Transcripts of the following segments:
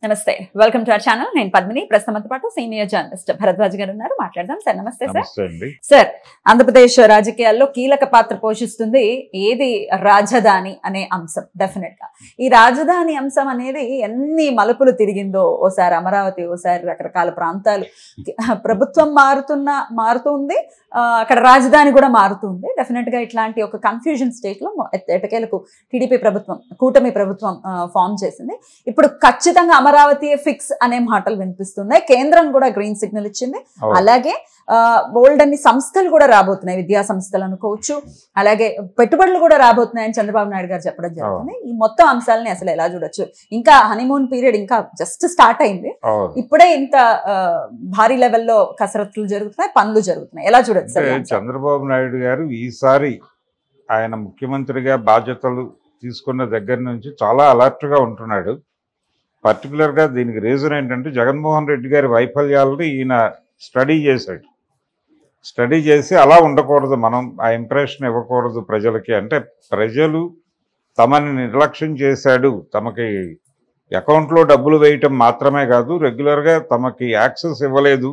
నమస్తే welcome to our channel నేను పద్మిని ప్రస్తుతంతో పాటు సీనియర్ జర్నలిస్ట్ భరద్వాజ్ గారు ఉన్నారు మాట్లాడదాం సార్ నమస్తే సార్ ఆంధ్రప్రదేశ్ రాజకీయాల్లో కీలక పాత్ర పోషిస్తుంది ఏది రాజధాని అనే అంశం డెఫినెట్ గా ఈ రాజధాని అంశం అనేది ఎన్ని మలుపులు తిరిగిందో ఓసారి అమరావతి ఓసారి రకరకాల ప్రాంతాలు ప్రభుత్వం మారుతుంది అక్కడ రాజధాని కూడా మారుతుంది డెఫినెట్ గా ఇట్లాంటి ఒక కన్ఫ్యూజన్ స్టేట్ లో ఎటకేలకు టీడీపీ ప్రభుత్వం కూటమి ప్రభుత్వం ఫామ్ చేసింది ఇప్పుడు ఖచ్చితంగా అమరావతి ఫిక్స్ అనే మాటలు వినిపిస్తున్నాయి కేంద్రం కూడా గ్రీన్ సిగ్నల్ ఇచ్చింది అలాగే బోల్డ్ అన్ని సంస్థలు కూడా రాబోతున్నాయి విద్యా సంస్థలు అనుకోవచ్చు అలాగే పెట్టుబడులు కూడా రాబోతున్నాయని చంద్రబాబు నాయుడు గారు చెప్పడం జరుగుతుంది ఈ మొత్తం అంశాలని అసలు ఎలా చూడొచ్చు ఇంకా హనీమూన్ పీరియడ్ ఇంకా జస్ట్ స్టార్ట్ అయింది ఇప్పుడే ఇంత భారీ లెవెల్లో కసరత్తులు జరుగుతున్నాయి పనులు జరుగుతున్నాయి ఎలా చూడొచ్చు సార్ చంద్రబాబు నాయుడు గారు ఈసారి ఆయన ముఖ్యమంత్రిగా బాధ్యతలు తీసుకున్న దగ్గర నుంచి చాలా అలర్ట్ గా ఉంటున్నాడు పర్టికులర్ గా దీనికి రీజన్ ఏంటంటే జగన్మోహన్ రెడ్డి గారి వైఫల్యాలని ఈయన స్టడీ చేసి అలా ఉండకూడదు మనం ఆ ఇంప్రెషన్ ఇవ్వకూడదు ప్రజలకి అంటే ప్రజలు తమని నిర్లక్ష్యం చేశాడు తమకి అకౌంట్లో డబ్బులు వేయటం మాత్రమే కాదు రెగ్యులర్గా తమకి యాక్సెస్ ఇవ్వలేదు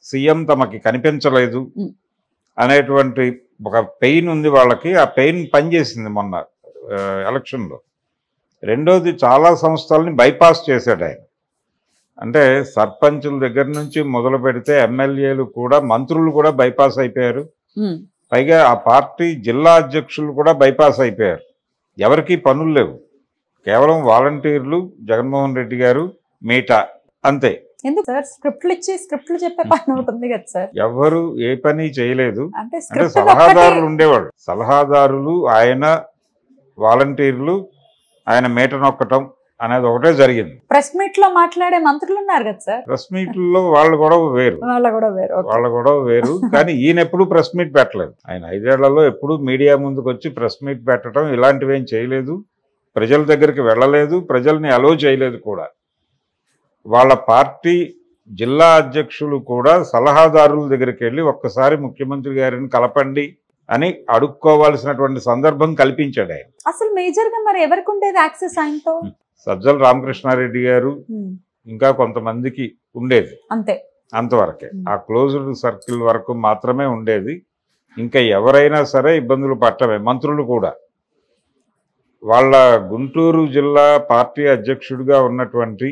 సీఎం తమకి కనిపించలేదు అనేటువంటి ఒక పెయిన్ ఉంది వాళ్ళకి ఆ పెయిన్ పనిచేసింది మొన్న ఎలక్షన్లో రెండోది చాలా సంస్థల్ని బైపాస్ చేశాడు ఆయన అంటే సర్పంచుల దగ్గర నుంచి మొదలు పెడితే ఎమ్మెల్యేలు కూడా మంత్రులు కూడా బైపాస్ అయిపోయారు పైగా ఆ పార్టీ జిల్లా అధ్యక్షులు కూడా బైపాస్ అయిపోయారు ఎవరికి పనులు లేవు కేవలం వాలంటీర్లు జగన్మోహన్ రెడ్డి గారు మీటా అంతే ఎవరు ఏ పని చేయలేదు అంటే సలహాదారులు ఉండేవాడు సలహాదారులు ఆయన వాలంటీర్లు ఆయన మీట నొక్కటం అనేది ఒకటే జరిగింది ప్రెస్ మీట్ లో మాట్లాడే మంత్రులు ఉన్నారు కదా సార్ ప్రెస్ మీట్లో వాళ్ళు గొడవ వేరు కానీ ఈయన ఎప్పుడు ప్రెస్ మీట్ పెట్టలేదు ఆయన 5 ఏళ్లలో ఎప్పుడు మీడియా ముందుకు వచ్చి ప్రెస్ మీట్ పెట్టడం ఇలాంటివి ఏం చేయలేదు ప్రజల దగ్గరికి వెళ్ళలేదు ప్రజల్ని అలో చేయలేదు కూడా వాళ్ళ పార్టీ జిల్లా అధ్యక్షులు కూడా సలహాదారుల దగ్గరికి వెళ్ళి ఒక్కసారి ముఖ్యమంత్రి గారిని కలపండి అని అడుక్కోవాల్సినటువంటి సందర్భం కల్పించాడు ఆయన అసలు మేజర్ గా మరి ఎవరికి ఉండేది యాక్సెస్ ఆయనతో సజ్జల రామకృష్ణారెడ్డి గారు ఇంకా కొంతమందికి ఉండేది అంతే అంతవరకే ఆ క్లోజ్డ్ సర్కిల్ వరకు మాత్రమే ఉండేది ఇంకా ఎవరైనా సరే ఇబ్బందులు పట్టమే మంత్రులు కూడా వాళ్ళ గుంటూరు జిల్లా పార్టీ అధ్యక్షుడిగా ఉన్నటువంటి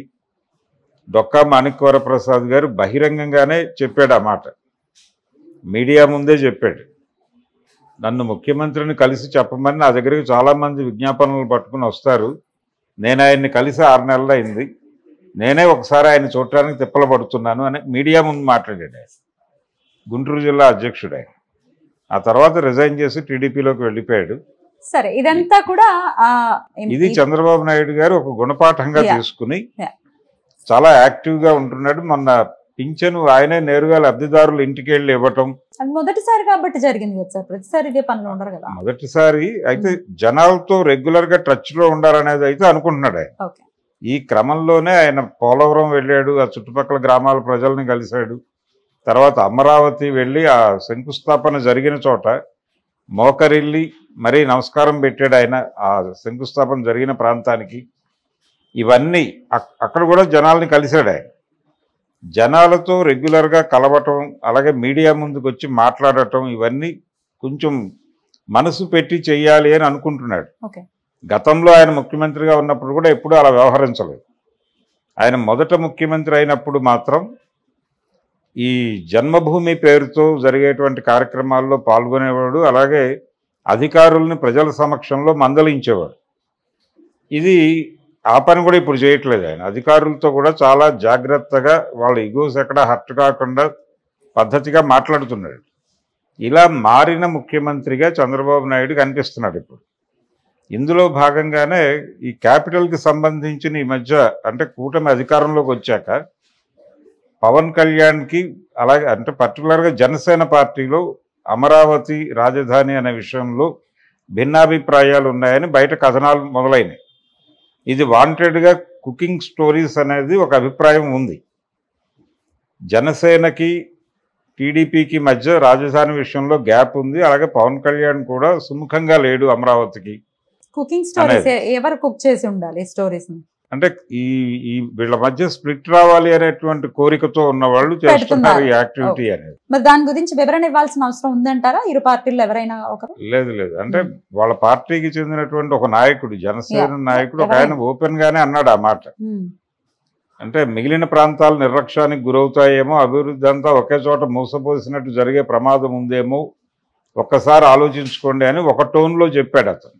డొక్కా మాణిక్యవర ప్రసాద్ గారు బహిరంగంగానే చెప్పాడు ఆ మాట మీడియా ముందే చెప్పాడు నన్ను ముఖ్యమంత్రిని కలిసి చెప్పమని నా దగ్గరికి చాలామంది విజ్ఞాపనలు పట్టుకుని వస్తారు నేను ఆయన్ని కలిసి 6 నెలలు అయింది నేనే ఒకసారి ఆయన చూడటానికి తిప్పలు పడుతున్నాను అని మీడియా ముందు మాట్లాడాడు ఆయన గుంటూరు జిల్లా అధ్యక్షుడు ఆయన ఆ తర్వాత రిజైన్ చేసి టీడీపీలోకి వెళ్ళిపోయాడు సరే ఇదంతా కూడా ఇది చంద్రబాబు నాయుడు గారు ఒక గుణపాఠంగా తీసుకుని చాలా యాక్టివ్గా ఉంటున్నాడు మొన్న పింఛను ఆయనే నేరుగా లబ్ధిదారులు ఇంటికి వెళ్ళి ఇవ్వటం మొదటిసారి కాబట్టి జరిగింది కదా సార్ ప్రతిసారి ఇదే పనులు ఉండరు కదా మొదటిసారి అయితే జనాలతో రెగ్యులర్ గా టచ్ లో ఉండాలనేది అయితే అనుకుంటున్నాడు ఆయన ఈ క్రమంలోనే ఆయన పోలవరం వెళ్ళాడు ఆ చుట్టుపక్కల గ్రామాల ప్రజల్ని కలిశాడు తర్వాత అమరావతి వెళ్ళి ఆ శంకుస్థాపన జరిగిన చోట మోకరిల్లి మరీ నమస్కారం పెట్టాడు ఆయన ఆ శంకుస్థాపన జరిగిన ప్రాంతానికి ఇవన్నీ అక్కడ కూడా జనాల్ని కలిశాడు ఆయన జనాలతో రెగ్యులర్గా కలవటం అలాగే మీడియా ముందుకు వచ్చి మాట్లాడటం ఇవన్నీ కొంచెం మనసు పెట్టి చెయ్యాలి అని అనుకుంటున్నాడు గతంలో ఆయన ముఖ్యమంత్రిగా ఉన్నప్పుడు కూడా ఎప్పుడూ అలా వ్యవహరించలేదు ఆయన మొదట ముఖ్యమంత్రి అయినప్పుడు మాత్రం ఈ జన్మభూమి పేరుతో జరిగేటువంటి కార్యక్రమాల్లో పాల్గొనేవాడు అలాగే అధికారుల్ని ప్రజల సమక్షంలో మందలించేవాడు ఇది ఆ పని కూడా ఇప్పుడు చేయట్లేదు ఆయన అధికారులతో కూడా చాలా జాగ్రత్తగా వాళ్ళ ఇగోస్ ఎక్కడ హర్ట్ కాకుండా పద్ధతిగా మాట్లాడుతున్నాడు ఇలా మారిన ముఖ్యమంత్రిగా చంద్రబాబు నాయుడు కనిపిస్తున్నాడు ఇప్పుడు ఇందులో భాగంగానే ఈ క్యాపిటల్కి సంబంధించిన ఈ మధ్య అంటే కూటమి అధికారంలోకి వచ్చాక పవన్ కళ్యాణ్కి అలాగే అంటే పర్టికులర్గా జనసేన పార్టీలో అమరావతి రాజధాని అనే విషయంలో భిన్నాభిప్రాయాలు ఉన్నాయని బయట కథనాలు మొదలైనవి ఇది వాంటెడ్గా కుకింగ్ స్టోరీస్ అనేది ఒక అభిప్రాయం ఉంది జనసేనకి టీడీపీకి మధ్య రాజధాని విషయంలో గ్యాప్ ఉంది అలాగే పవన్ కళ్యాణ్ కూడా సుముఖంగా లేడు అమరావతికి కుకింగ్ స్టోరీస్ ఎవరు కుక్ చేసి ఉండాలి స్టోరీస్ అంటే ఈ వీళ్ళ మధ్య స్ప్లిట్ రావాలి అనేటువంటి కోరికతో ఉన్న వాళ్ళు చేస్తున్నారు ఈ యాక్టివిటీ అనేది. మరి దాని గురించి వివరణ ఇవ్వాల్సిన అవసరం ఉందంటారా ఇరు పార్టీలు ఎవరైనా ఒకరు? లేదు అంటే వాళ్ళ పార్టీకి చెందినటువంటి ఒక నాయకుడు, జనసేన నాయకుడు ఒక ఆయన ఓపెన్ గానే అన్నాడు ఆ మాట. అంటే మిగిలిన ప్రాంతాలు నిర్లక్ష్యానికి గురవుతాయేమో, అభివృద్ధి అంతా ఒకే చోట మూసపోసినట్టు జరిగే ప్రమాదం ఉందేమో, ఒక్కసారి ఆలోచించుకోండి అని ఒక టోన్లో చెప్పాడు అతను.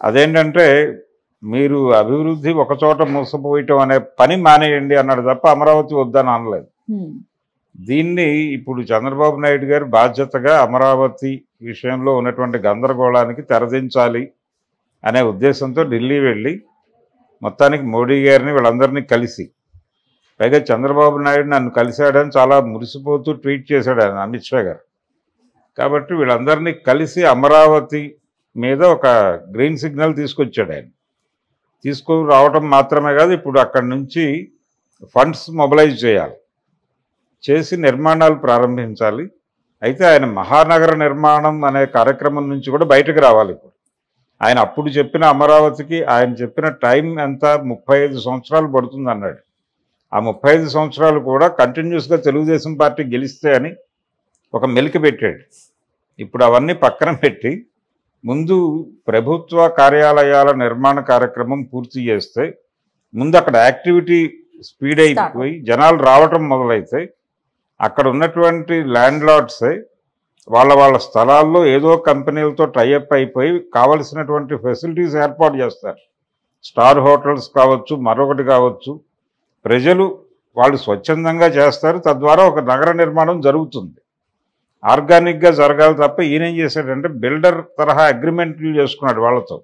అదేంటంటే మీరు అభివృద్ధి ఒక చోట మూసపోయటం అనే పని మానేయండి అన్నాడు తప్ప అమరావతి వద్దని అనలేదు. దీన్ని ఇప్పుడు చంద్రబాబు నాయుడు గారు బాధ్యతగా అమరావతి విషయంలో ఉన్నటువంటి గందరగోళానికి తెరదించాలి అనే ఉద్దేశంతో ఢిల్లీ వెళ్ళి మొత్తానికి మోడీ గారిని వీళ్ళందరినీ కలిసి, పైగా చంద్రబాబు నాయుడు నన్ను కలిశాడని చాలా మురిసిపోతూ ట్వీట్ చేశాడు ఆయన అమిత్ షా గారు. కాబట్టి వీళ్ళందరినీ కలిసి అమరావతి మీద ఒక గ్రీన్ సిగ్నల్ తీసుకొచ్చాడు ఆయన. తీసుకురావటం మాత్రమే కాదు, ఇప్పుడు అక్కడి నుంచి ఫండ్స్ మొబిలైజ్ చేయాలి, చేసి నిర్మాణాలు ప్రారంభించాలి. అయితే ఆయన మహానగర నిర్మాణం అనే కార్యక్రమం నుంచి కూడా బయటకు రావాలి. ఇప్పుడు ఆయన అప్పుడు చెప్పిన అమరావతికి ఆయన చెప్పిన టైం ఎంత, 35 సంవత్సరాలు పడుతుంది అన్నాడు. ఆ 35 సంవత్సరాలు కూడా కంటిన్యూస్గా తెలుగుదేశం పార్టీ గెలిస్తే అని ఒక మెలిక పెట్టాడు. ఇప్పుడు అవన్నీ పక్కన పెట్టి ముందు ప్రభుత్వ కార్యాలయాల నిర్మాణ కార్యక్రమం పూర్తి చేస్తే, ముందు అక్కడ యాక్టివిటీ స్పీడ్ అయిపోయి జనాలు రావటం మొదలైతే అక్కడ ఉన్నటువంటి ల్యాండ్ లార్డ్సే వాళ్ళ స్థలాల్లో ఏదో కంపెనీలతో టైఅప్ అయిపోయి కావలసినటువంటి ఫెసిలిటీస్ ఏర్పాటు చేస్తారు. స్టార్ హోటల్స్ కావచ్చు, మరొకటి కావచ్చు. ప్రజలు వాళ్ళు స్వచ్ఛందంగా చేస్తారు, తద్వారా ఒక నగర నిర్మాణం జరుగుతుంది. ఆర్గానిక్గా జరగాలి తప్ప ఈయనేం చేశాడంటే బిల్డర్ తరహా అగ్రిమెంట్లు చేసుకున్నాడు వాళ్ళతో.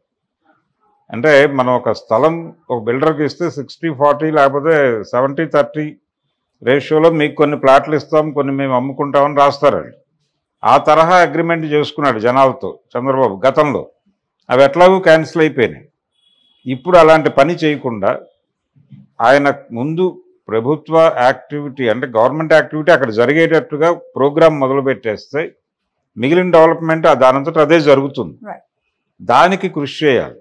అంటే మనం ఒక స్థలం ఒక బిల్డర్కి ఇస్తే 60-40 లేకపోతే 70-30 రేషియోలో మీకు కొన్ని ప్లాట్లు ఇస్తాం, కొన్ని మేము అమ్ముకుంటామని రాస్తారండి. ఆ తరహా అగ్రిమెంట్ చేసుకున్నాడు జనాలతో చంద్రబాబు గతంలో. అవి ఎట్లాగూ క్యాన్సిల్ అయిపోయినాయి. ఇప్పుడు అలాంటి పని చేయకుండా ఆయన ముందు ప్రభుత్వ యాక్టివిటీ అంటే గవర్నమెంట్ యాక్టివిటీ అక్కడ జరిగేటట్టుగా ప్రోగ్రాం మొదలు పెట్టేస్తే మిగిలిన డెవలప్మెంట్ దానంతట అదే జరుగుతుంది. దానికి కృషి చేయాలి,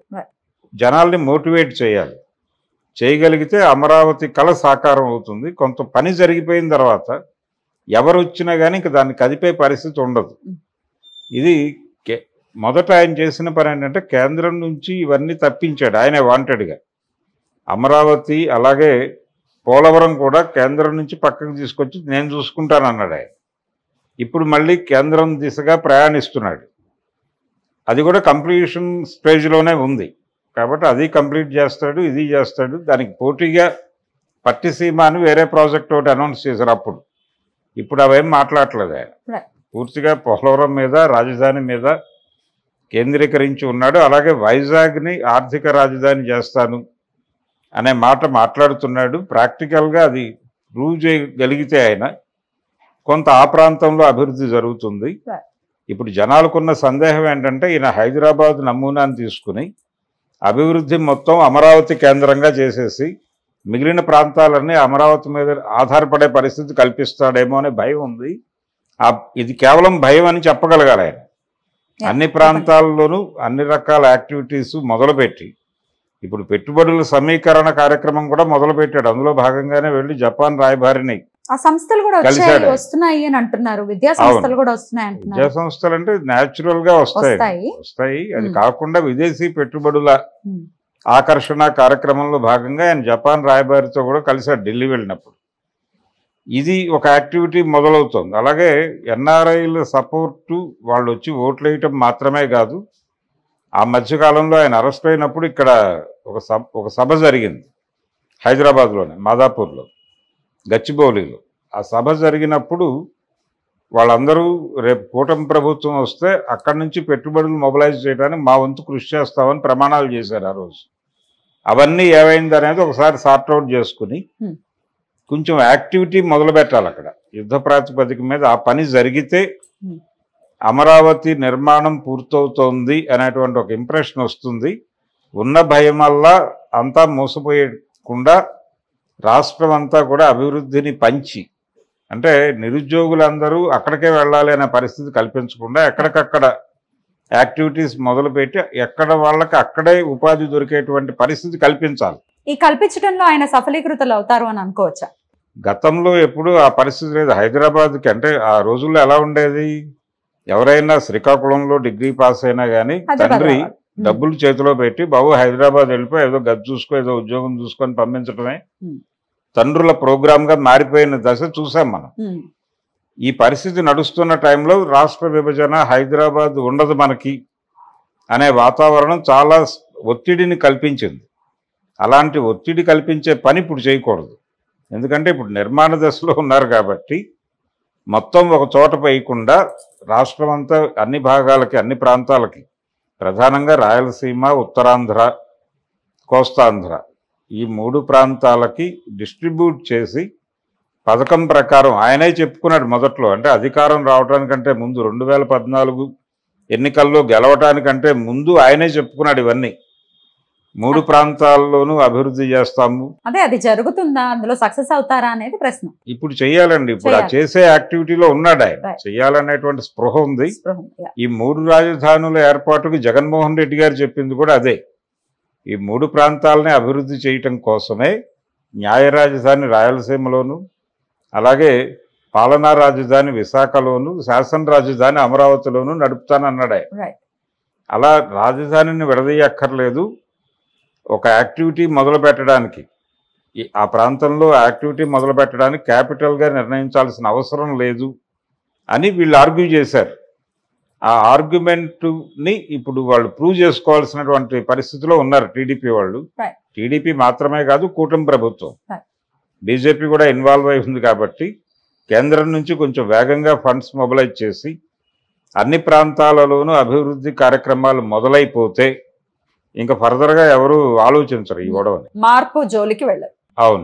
జనాల్ని మోటివేట్ చేయాలి. చేయగలిగితే అమరావతి కళ సాకారం అవుతుంది. కొంత పని జరిగిపోయిన తర్వాత ఎవరు వచ్చినా కానీ ఇంక దాన్ని కదిపే పరిస్థితి ఉండదు. ఇది మొదట ఆయన చేసిన పని ఏంటంటే కేంద్రం నుంచి ఇవన్నీ తప్పించాడు ఆయనే వాంటెడ్గా. అమరావతి అలాగే పోలవరం కూడా కేంద్రం నుంచి పక్కకు తీసుకొచ్చి నేను చూసుకుంటానన్నాడు ఆయన. ఇప్పుడు మళ్ళీ కేంద్రం దిశగా ప్రయాణిస్తున్నాడు. అది కూడా కంప్లీషన్ స్టేజ్లోనే ఉంది. కాబట్టి అది కంప్లీట్ చేస్తాడు, ఇది చేస్తాడు. దానికి పోటీగా పట్టిసీమ అని వేరే ప్రాజెక్ట్ ఒకటి అనౌన్స్ చేశారు అప్పుడు. ఇప్పుడు అవేం మాట్లాడట్లేదు ఆయన. పూర్తిగా పోలవరం మీద, రాజధాని మీద కేంద్రీకరించి ఉన్నాడు. అలాగే వైజాగ్ని ఆర్థిక రాజధాని చేస్తాను అనే మాట మాట్లాడుతున్నాడు. ప్రాక్టికల్గా అది ప్రూవ్ చేయగలిగితే ఆయన కొంత ఆ ప్రాంతంలో అభివృద్ధి జరుగుతుంది. ఇప్పుడు జనాలకున్న సందేహం ఏంటంటే ఈయన హైదరాబాద్ నమూనాను తీసుకుని అభివృద్ధి మొత్తం అమరావతి కేంద్రంగా చేసేసి మిగిలిన ప్రాంతాలన్నీ అమరావతి మీద ఆధారపడే పరిస్థితి కల్పిస్తాడేమో అనే భయం ఉంది. ఇది కేవలం భయం అని చెప్పగలగాలి ఆయన. అన్ని ప్రాంతాల్లోనూ అన్ని రకాల యాక్టివిటీస్ మొదలుపెట్టి ఇప్పుడు పెట్టుబడుల సమీకరణ కార్యక్రమం కూడా మొదలుపెట్టాడు. అందులో భాగంగానే వెళ్ళి జపాన్ రాయబారిని ఆ సంస్థలు కూడా వస్తున్నాయి అని అంటున్నారు. విద్యా సంస్థలు కూడా వస్తున్నాయి అంటున్నారు. విద్యా సంస్థలు అంటే న్యాచురల్ గా వస్తాయి. అది కాకుండా విదేశీ పెట్టుబడుల ఆకర్షణ కార్యక్రమంలో భాగంగా ఆయన జపాన్ రాయబారితో కూడా కలిశాడు ఢిల్లీ వెళ్ళినప్పుడు. ఇది ఒక యాక్టివిటీ మొదలవుతుంది. అలాగే ఎన్ఆర్ఐల సపోర్టు, వాళ్ళు వచ్చి ఓట్లు వేయటం మాత్రమే కాదు. ఆ మధ్యకాలంలో ఆయన అరెస్ట్ అయినప్పుడు ఇక్కడ ఒక సభ జరిగింది హైదరాబాద్లోనే, మాదాపూర్లో, గచ్చిబౌలిలో. ఆ సభ జరిగినప్పుడు వాళ్ళందరూ రేపు కూటమి ప్రభుత్వం వస్తే అక్కడి నుంచి పెట్టుబడులు మొబిలైజ్ చేయడానికి మా వంతు కృషి చేస్తామని ప్రమాణాలు చేశారు ఆ రోజు. అవన్నీ ఏమైంది అనేది ఒకసారి సార్ట్అవుట్ చేసుకుని కొంచెం యాక్టివిటీ మొదలు పెట్టాలి అక్కడ యుద్ధ ప్రాతిపదిక మీద. ఆ పని జరిగితే అమరావతి నిర్మాణం పూర్తవుతోంది అనేటువంటి ఒక ఇంప్రెషన్ వస్తుంది. ఉన్న భయం వల్ల అంతా మోసపోయకుండా రాష్ట్రం అంతా కూడా అభివృద్ధిని పంచి, అంటే నిరుద్యోగులందరూ అక్కడికే వెళ్ళాలి అనే పరిస్థితి కల్పించకుండా ఎక్కడికక్కడ యాక్టివిటీస్ మొదలుపెట్టి ఎక్కడ వాళ్ళకి అక్కడే ఉపాధి దొరికేటువంటి పరిస్థితి కల్పించాలి. ఈ కల్పించడంలో ఆయన సఫలీకృతలు అవుతారు అని అనుకోవచ్చా? గతంలో ఎప్పుడు ఆ పరిస్థితి లేదు. హైదరాబాద్కి అంటే ఆ రోజుల్లో ఎలా ఉండేది, ఎవరైనా శ్రీకాకుళంలో డిగ్రీ పాస్ అయినా కానీ తండ్రి డబ్బులు చేతిలో పెట్టి బాబు హైదరాబాద్ వెళ్ళిపోయి ఏదో గది చూసుకో ఏదో ఉద్యోగం చూసుకొని పంపించడమే తండ్రుల ప్రోగ్రామ్ గా మారిపోయిన దశ చూసాం మనం. ఈ పరిస్థితి నడుస్తున్న టైంలో రాష్ట్ర విభజన, హైదరాబాద్ ఉండదు మనకి అనే వాతావరణం చాలా ఒత్తిడిని కల్పించింది. అలాంటి ఒత్తిడి కల్పించే పని ఇప్పుడు చేయకూడదు. ఎందుకంటే ఇప్పుడు నిర్మాణ దశలో ఉన్నారు కాబట్టి మొత్తం ఒక చోట వేయకుండా రాష్ట్రం అంతా అన్ని భాగాలకి, అన్ని ప్రాంతాలకి, ప్రధానంగా రాయలసీమ, ఉత్తరాంధ్ర, కోస్తాంధ్ర ఈ 3 ప్రాంతాలకి డిస్ట్రిబ్యూట్ చేసి పథకం ప్రకారం ఆయనే చెప్పుకున్నాడు మొదట్లో. అంటే అధికారం రావడానికంటే ముందు 2014 ఎన్నికల్లో గెలవటానికంటే ముందు ఆయనే చెప్పుకున్నాడు ఇవన్నీ. 3 ప్రాంతాల్లోనూ అభివృద్ధి చేస్తాము. అదే అది జరుగుతుందా, అందులో సక్సెస్ అవుతారా అనేది ప్రశ్న. ఇప్పుడు చెయ్యాలండి. ఇప్పుడు ఆ చేసే యాక్టివిటీలో ఉన్నాడు ఆయన. చెయ్యాలనేటువంటి స్పృహ ఉంది. ఈ 3 రాజధానుల ఏర్పాటుకు జగన్మోహన్ రెడ్డి గారు చెప్పింది కూడా అదే. ఈ 3 ప్రాంతాలని అభివృద్ధి చేయటం కోసమే న్యాయ రాజధాని రాయలసీమలోను, అలాగే పాలనా రాజధాని విశాఖలోను, శాసన రాజధాని అమరావతిలోను నడుపుతానన్నాడు ఆయన. అలా రాజధానిని విడదీయక్కర్లేదు. ఒక యాక్టివిటీ మొదలు పెట్టడానికి, ఆ ప్రాంతంలో యాక్టివిటీ మొదలు పెట్టడానికి క్యాపిటల్గా నిర్ణయించాల్సిన అవసరం లేదు అని వీళ్ళు ఆర్గ్యూ చేశారు. ఆ ఆర్గ్యుమెంట్ని ఇప్పుడు వాళ్ళు ప్రూవ్ చేసుకోవాల్సినటువంటి పరిస్థితిలో ఉన్నారు టీడీపీ వాళ్ళు. టీడీపీ మాత్రమే కాదు, కూటమి ప్రభుత్వం, బీజేపీ కూడా ఇన్వాల్వ్ అయి ఉంది. కాబట్టి కేంద్రం నుంచి కొంచెం వేగంగా ఫండ్స్ మొబిలైజ్ చేసి అన్ని ప్రాంతాలలోనూ అభివృద్ధి కార్యక్రమాలు మొదలైపోతే ఇంకా ఫర్దర్గా ఎవరు ఆలోచించరు ఈ గొడవని. మార్పు జోలికి వెళ్ళరు. అవును.